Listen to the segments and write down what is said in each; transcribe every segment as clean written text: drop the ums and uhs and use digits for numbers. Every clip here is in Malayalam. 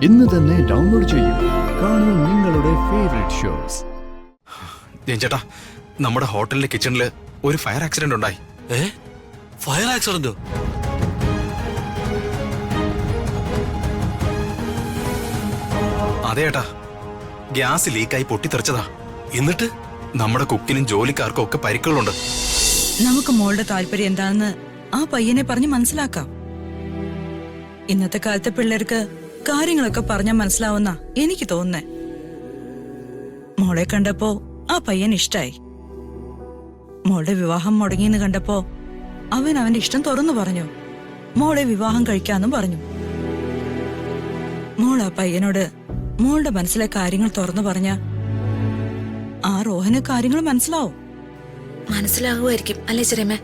ഇന്ന് തന്നെ ഡൗൺലോഡ് ചെയ്യൂ. കാണൂ നിങ്ങളുടെ ഫേവറേറ്റ് ഷോസ്. ചേട്ടാ, നമ്മുടെ ഹോട്ടലിലെ കിച്ചണിൽ ഒരു ഫയർ ആക്സിഡന്റ് ഉണ്ടായി. ഫയർ ആക്സിഡന്റോ? അതെ ഏട്ടാ, ഗ്യാസ് ലീക്കായി പൊട്ടിത്തെറിച്ചതാ. എന്നിട്ട് നമ്മുടെ കുക്കിനും ജോലിക്കാർക്കും ഒക്കെ പരിക്കുകളുണ്ട്. നമുക്ക് മോളുടെ താല്പര്യം എന്താണെന്ന് ആ പയ്യനെ പറഞ്ഞ് മനസ്സിലാക്കാം. ഇന്നത്തെ കാലത്തെ പിള്ളേർക്ക് കാര്യങ്ങളൊക്കെ പറഞ്ഞാൽ മനസ്സിലാവുന്ന എനിക്ക് തോന്നുന്നേ. മോളെ കണ്ടപ്പോ ആ പയ്യൻ ഇഷ്ടായി. മോളുടെ വിവാഹം മുടങ്ങിയെന്ന് കണ്ടപ്പോ അവൻ അവന്റെ ഇഷ്ടം തുറന്നു പറഞ്ഞു. മോളെ വിവാഹം കഴിക്കാന്നും പറഞ്ഞു. മോൾ ആ പയ്യനോട് മോളുടെ മനസ്സിലെ കാര്യങ്ങൾ തുറന്നു പറഞ്ഞ ആ റോഹന് കാര്യങ്ങൾ മനസ്സിലാവും. മനസ്സിലാകുമായിരിക്കും അല്ലേ ചെറിയമ്മേ?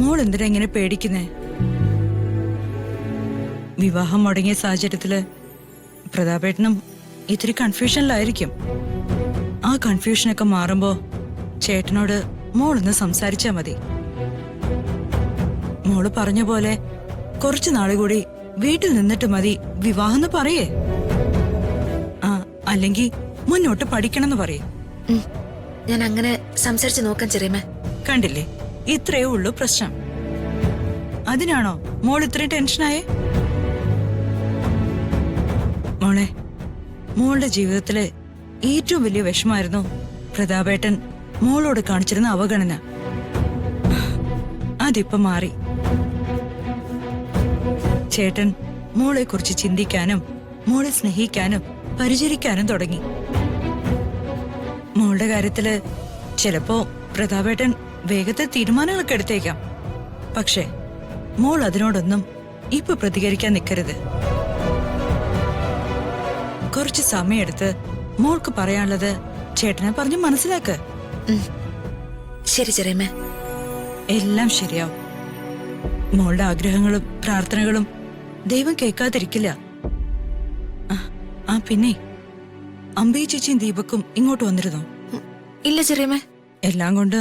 മോൾ എന്തിനാ ഇങ്ങനെ പേടിക്കുന്നേ? വിവാഹം മുടങ്ങിയ സാഹചര്യത്തില് പ്രതാപേട്ടനും ഇത്തിരി കൺഫ്യൂഷനിലായിരിക്കും. ആ കൺഫ്യൂഷനൊക്കെ മാറുമ്പോ ചേട്ടനോട് മോളൊന്ന് സംസാരിച്ചാ മതി. മോള് പറഞ്ഞ പോലെ കുറച്ചു നാളുകൂടി വീട്ടിൽ നിന്നിട്ട് മതി വിവാഹം എന്ന് പറയേ. അല്ലെങ്കിൽ മുന്നോട്ട് പഠിക്കണമെന്ന് പറയേ. ഞാൻ അങ്ങനെ സംസാരിച്ച് നോക്കാൻ ചെറിയമ്മേ. കണ്ടില്ലേ, ഇത്രയേ ഉള്ളൂ പ്രശ്നം. അതിനാണോ മോൾ ഇത്രയും ടെൻഷനായേ? മോളെ, മോളുടെ ജീവിതത്തിലെ ഏറ്റവും വലിയ വിഷമായിരുന്നു പ്രതാപേട്ടൻ മോളോട് കാണിച്ചിരുന്ന അവഗണന. അതിപ്പോ മാറി. ചേട്ടൻ മോളെ കുറിച്ച് ചിന്തിക്കാനും മോളെ സ്നേഹിക്കാനും പരിചരിക്കാനും തുടങ്ങി. മോളുടെ കാര്യത്തില് ചിലപ്പോ പ്രതാപേട്ടൻ വേഗത്തിൽ തീരുമാനങ്ങളൊക്കെ എടുത്തേക്കാം. പക്ഷെ മോൾ അതിനോടൊന്നും ഇപ്പൊ പ്രതികരിക്കാൻ നിൽക്കരുത്. കുറച്ച് സമയമെടുത്ത് മോൾക്ക് പറയാനുള്ളത് ചേട്ടനെ പറഞ്ഞ് മനസ്സിലാക്ക്. ശരി ചെറിയമ്മേ. എല്ലാം ശരിയാവും. മോളുടെ ആഗ്രഹങ്ങളും പ്രാർത്ഥനകളും ദൈവം കേൾക്കാതിരിക്കില്ല. പിന്നെ അമ്പി ചേച്ചിയും ദീപക്കും ഇങ്ങോട്ട് വന്നിരുന്നോ? ഇല്ല ചെറിയമ്മേ. എല്ലാം കൊണ്ട്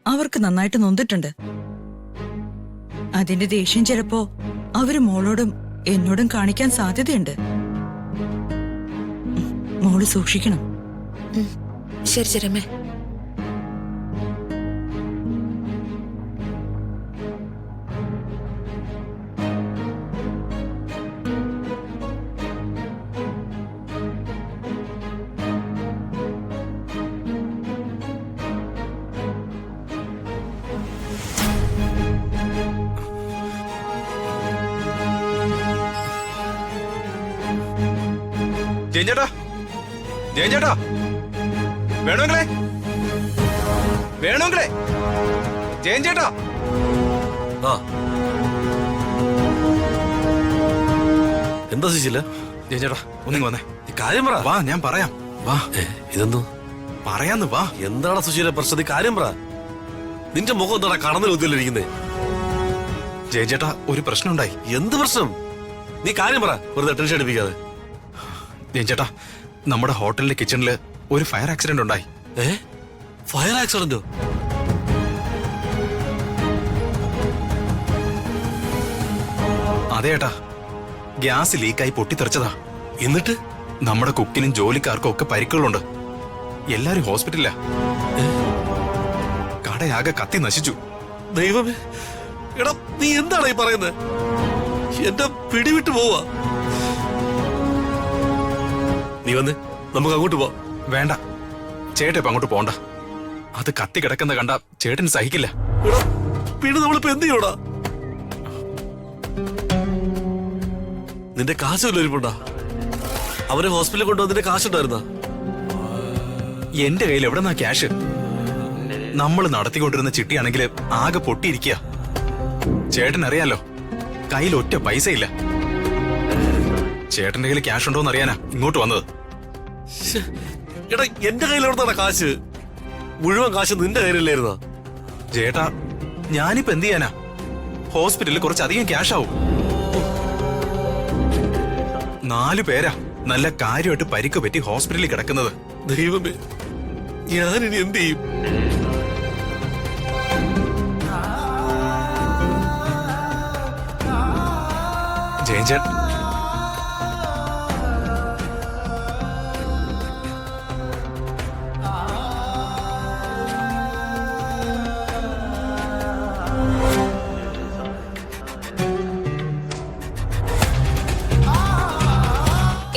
അവർക്ക് നന്നായിട്ട് നൊന്തിട്ടുണ്ട്. അതിന്റെ ദേഷ്യം ചിലപ്പോ അവര് മോളോടും എന്നോടും കാണിക്കാൻ സാധ്യതയുണ്ട്. മോള് സൂക്ഷിക്കണം. ശരി ചെറിയമ്മേ. ചേട്ടാ, ചേട്ടാ, വേണമെങ്കിലേ ചേട്ടാ. എന്താ സുശീല? ചേട്ടാ, ഒന്നിങ്ങ് വന്നേ. കാര്യം പറ. വാ, ഞാൻ പറയാം. വാ. ഇതെന്തോ പറയാന്ന് വാ. എന്താണ് സുശീല പ്രശ്നം? കാര്യം പറ. നിന്റെ മുഖം എന്താടാ കടന്നിൽ ഒത്തിരിക്കുന്നേ? ചേട്ടാ, ഒരു പ്രശ്നം ഉണ്ടായി. എന്ത് പ്രശ്നം? നീ കാര്യം പറ, വെറുതെ ടെൻഷൻ അടിപ്പിക്കാതെ. ചേട്ടാ, നമ്മുടെ ഹോട്ടലിലെ കിച്ചണിൽ ഒരു ഫയർ ആക്സിഡന്റ് ഉണ്ടായി. ഫയർ ആക്സിഡന്റോ? അതെ ഏട്ടാ, ഗ്യാസ് ലീക്കായി പൊട്ടിത്തെറിച്ചതാ. എന്നിട്ട് നമ്മുടെ കുക്കിനും ജോലിക്കാർക്കും ഒക്കെ പരിക്കുകളുണ്ട്. എല്ലാരും ഹോസ്പിറ്റലിലാ. കടയാകെ കത്തി നശിച്ചു. ദൈവമേ, എടാ നീ എന്താണ് ഈ പറയുന്നത്? എന്റെ പിടിവിട്ട് പോവാ. നീ വന്ന് നമുക്ക് അങ്ങോട്ട് പോ. വേണ്ട ചേട്ടാ, ഇപ്പൊ അങ്ങോട്ട് പോണ്ട. അത് കത്തി കിടക്കുന്ന കണ്ട ചേട്ടന് സഹിക്കില്ല. പിന്നെ നമ്മളിപ്പോ എന്ത് ചെയ്യോടാ? നിന്റെ കാശ് വല്ല ഇരിപ്പുണ്ടാ? അവരെ ഹോസ്പിറ്റലിൽ കൊണ്ടുവന്നിന്റെ കാശുണ്ടായിരുന്ന? എന്റെ കയ്യിൽ എവിടെന്നാ ക്യാഷ്? നമ്മൾ നടത്തിക്കൊണ്ടിരുന്ന ചിട്ടിയാണെങ്കിൽ ആകെ പൊട്ടിയിരിക്കുക. ചേട്ടൻ അറിയാലോ, കയ്യിൽ ഒറ്റ പൈസ ഇല്ല. ചേട്ടന്റെ കയ്യിൽ ക്യാഷ് ഉണ്ടോന്ന് അറിയാനാ ഇങ്ങോട്ട് വന്നത്. എടാ, എന്റെ കയ്യിൽ എവിടുന്നാ കാശ്? മുഴുവൻ കാശ് നിന്റെ കയ്യിലല്ലായിരുന്ന? ചേട്ടാ, ഞാനിപ്പോ എന്ത് ചെയ്യാനാ? ഹോസ്പിറ്റലിൽ കുറച്ചധികം ക്യാഷ് ആവും. 4 പേരാ നല്ല കാര്യമായിട്ട് പരിക്ക് പറ്റി ഹോസ്പിറ്റലിൽ കിടക്കുന്നത്. ദൈവമേ, ഞാനിനി എന്ത് ചെയ്യും? ജയൻ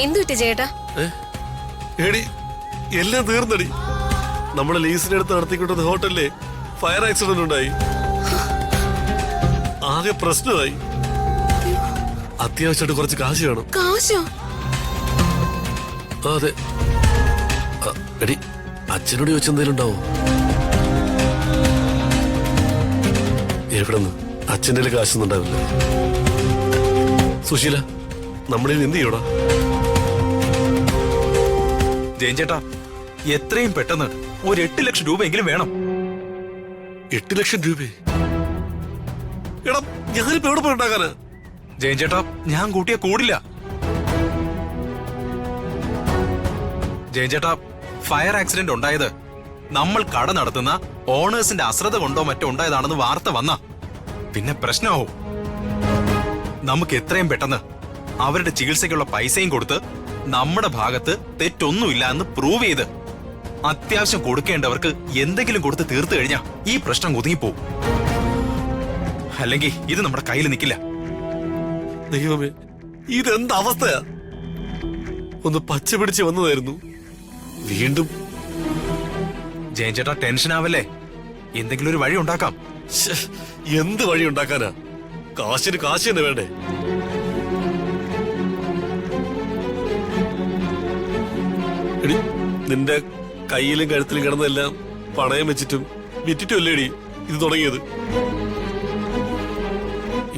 എന്തു പറ്റി ചേട്ടാ? എടി എല്ലാം തീർന്നടി. നമ്മുടെ ലീസിനടുത്ത് നടത്തിക്കൊണ്ടത് ഹോട്ടലിലെ ഫയർ ആക്സിഡന്റ് ഉണ്ടായി. ആകെ പ്രശ്നമായി. അത്യാവശ്യമായിട്ട് കുറച്ച് കാശ് വേണം. കാശോ? അതെ. എടി അച്ഛനോട് ചോദിച്ചെന്തേലും ഉണ്ടാവോ? എവിടെ നിന്ന് അച്ഛൻ്റെ കാശൊന്നും ഉണ്ടാവില്ല. സുശീല, നമ്മളിൽ എന്ത് ചെയ്യടാ? ജയൻ ചേട്ടാ, എത്രയും പെട്ടെന്ന് ഒരു 8 ലക്ഷം രൂപയെങ്കിലും വേണം. 8 ലക്ഷം രൂപ? എടാ ഞാനിപ്പോ എവിടെ പോയി ഉണ്ടാക്കാനാ? ജയൻ ചേട്ടാ, ഞാൻ കൂട്ടിയ കൂടില്ല. ജയൻ ചേട്ടാ, ഫയർ ആക്സിഡന്റ് ഉണ്ടായത് നമ്മൾ കട നടത്തുന്ന ഓണേഴ്സിന്റെ അശ്രദ്ധ കൊണ്ടോ മറ്റോ ഉണ്ടായതാണെന്ന് വാർത്ത വന്ന പിന്നെ പ്രശ്നമാവും. നമുക്ക് എത്രയും പെട്ടെന്ന് അവരുടെ ചികിത്സയ്ക്കുള്ള പൈസയും കൊടുത്ത് നമ്മുടെ ഭാഗത്ത് തെറ്റൊന്നുമില്ല എന്ന് പ്രൂവ് ചെയ്ത് അത്യാവശ്യം കൊടുക്കേണ്ടവർക്ക് എന്തെങ്കിലും കൊടുത്ത് തീർത്തു കഴിഞ്ഞാൽ ഈ പ്രശ്നം ഒതുങ്ങിപ്പോവും. അല്ലെങ്കിൽ ഇത് നമ്മുടെ കയ്യിൽ നിൽക്കില്ല. ദൈവമേ, ഇതെന്ത് അവസ്ഥയാ? ഒന്ന് പച്ച പിടിച്ച് വന്നതായിരുന്നു, വീണ്ടും. ജയൻ ചേട്ടാ, ടെൻഷൻ ആവല്ലേ. എന്തെങ്കിലും ഒരു വഴി ഉണ്ടാക്കാം. ശ്ശെ, എന്ത് വഴി ഉണ്ടാക്കാനാ? കാശിന് കാശ് തന്നെ വേണ്ടേ? എടി, നിന്റെ കയ്യിലും കഴുത്തിലും കിടന്നെല്ലാം പണയം വെച്ചിട്ടും വിറ്റിട്ടും അല്ലേടി ഇത് തുടങ്ങിയത്.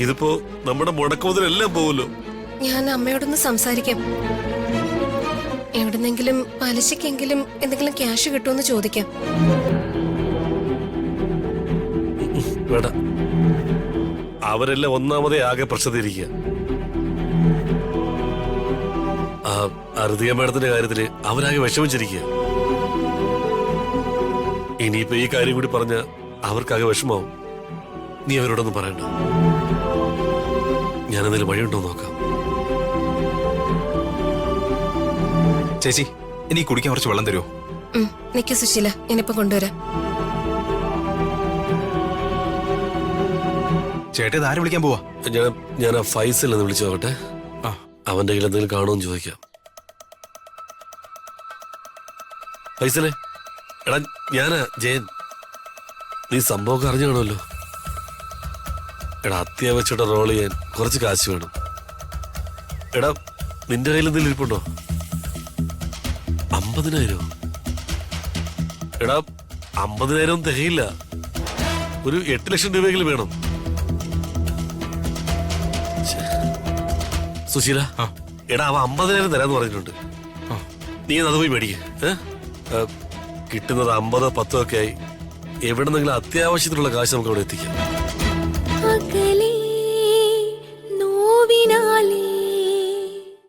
ഇതിപ്പോ നമ്മുടെ മുടക്കുമുതലെല്ലാം പോവല്ലോ. ഞാൻ അമ്മയോടൊന്ന് സംസാരിക്കാം. എവിടുന്നെങ്കിലും പലിശക്കെങ്കിലും എന്തെങ്കിലും ക്യാഷ് കിട്ടുമെന്ന് ചോദിക്കാം. വേണ്ട, അവരെല്ലാം ഒന്നാമതേ ആകെ പ്രശ്നത്തിരിക്കുക. ആ അറുതിക മേഡത്തിന്റെ കാര്യത്തില് അവരാകെ വിഷമിച്ചിരിക്കുക. ഇനിയിപ്പോ ഈ കാര്യം കൂടി പറഞ്ഞ അവർക്കാകെ വിഷമാവും. നീ അവരോടൊന്നും പറയണ്ട. ഞാനെന്തെങ്കിലും വഴിയുണ്ടോ നോക്കാം. ചേച്ചി, ഇനി കുടിക്കാൻ കുറച്ച് വെള്ളം തരുമോ? നിക്ക് സുശീല, ഞാനിപ്പോ കൊണ്ടുവരാം. ചേട്ടാ, ഇത് ആര് വിളിക്കാൻ പോവാ? ഞാൻ ആ ഫൈസൽ എന്ന് വിളിച്ചു നോക്കട്ടെ. ആ, അവന്റെ കയ്യിൽ എന്തെങ്കിലും കാണുമെന്ന് ചോദിക്കാം. ഫൈസലേ, എടാ ഞാനാ ജയൻ. നീ സംഭവമൊക്കെ അറിഞ്ഞു കാണുമല്ലോ. എടാ അത്യാവശ്യമായിട്ട് റോൾ ചെയ്യാൻ കുറച്ച് കാശ് വേണം. എടാ നിന്റെ കയ്യിൽ എന്തെങ്കിലും ഇരിപ്പുണ്ടോ? 50,000? എടാ 50,000 തികയില്ല. ഒരു 8 ലക്ഷം രൂപയെങ്കിലും വേണം. സുശീല, എടാ അവ 50,000 തരാന്ന് പറഞ്ഞിട്ടുണ്ട്. നീ അത് പോയി മേടിക്ക. കിട്ടുന്നത് 50, 10 ഒക്കെ ആയി. എവിടെന്നെങ്കിലും അത്യാവശ്യത്തിനുള്ള കാശ് നമുക്ക് അവിടെ എത്തിക്കാം.